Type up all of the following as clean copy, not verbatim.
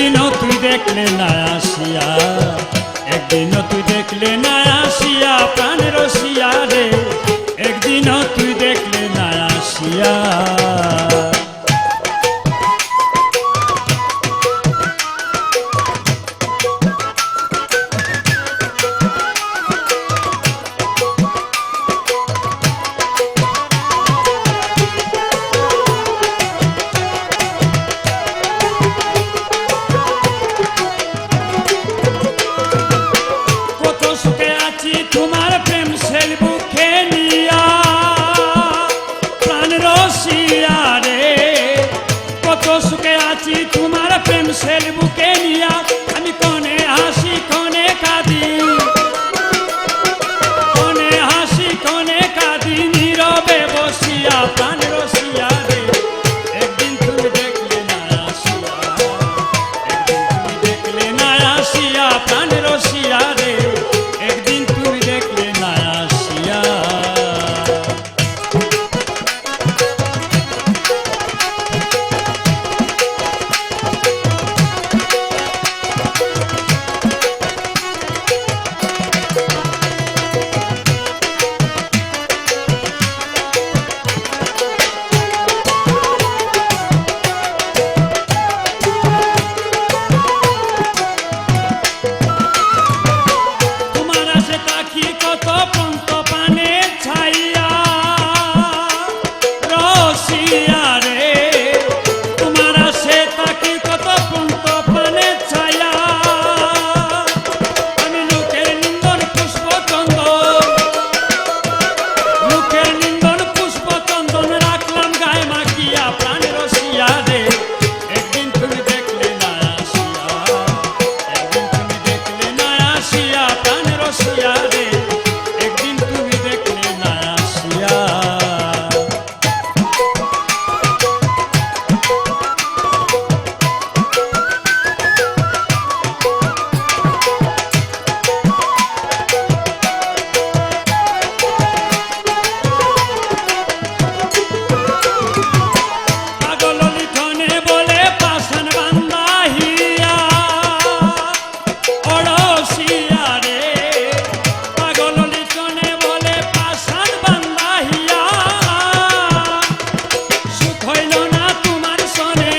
একদিনও তুই দেখলে না আসিয়া, একদিনও তুই দেখলে না আসিয়া প্রাণ রসিয়া রে, একদিনও তুই দেখলে না আসিয়া। তোমার প্রেম সেল বুকে নিয়া প্রাণ রসিয়া রে, কত সুখে আছি তোমার প্রেম সেল বুকে নিয়া, আমি কনে হাসি কনে কাঁদি, কনে হাসি কনে কাঁদি নীরবে বসিয়া প্রাণ রসিয়া রে, একদিন তুমি দেখলে না আসিয়া, একদিন তুমি দেখলে না আসিয়া প্রাণ রসিয়া রে, একদিন তুমি দেখলে না আসিয়া। তোমার আসে তাকি কত পন্ত পানে ছাইয়া রসিয়া রে, তোমার আসে তাকি কত পন্ত পানে ছায়া, আমি লোকের নিন্দন পুষ্প চন্দন, লোকের নিন্দন পুষ্প চন্দন রাখলাম গায়ে মাখিয়া প্রাণ রসিয়া রে, একদিন তুমি দেখলে না আসিয়া, একদিন তুমি দেখলে না আসিয়া প্রাণ রসিয়া রে, একদিন তুমি দেখলে না আসিয়া। পাগল লিখনে বলে পাষাণ বান্দা হিয়া অড়সিয়া রে, পাগল লিখনে বলে পাষাণ বান্দা হিয়া, সুখ হইল না তোমার সনে,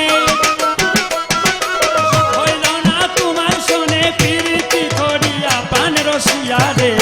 সুখ হইল না তোমার সনে প্রীতি করিয়া প্রাণ রসিয়া রে,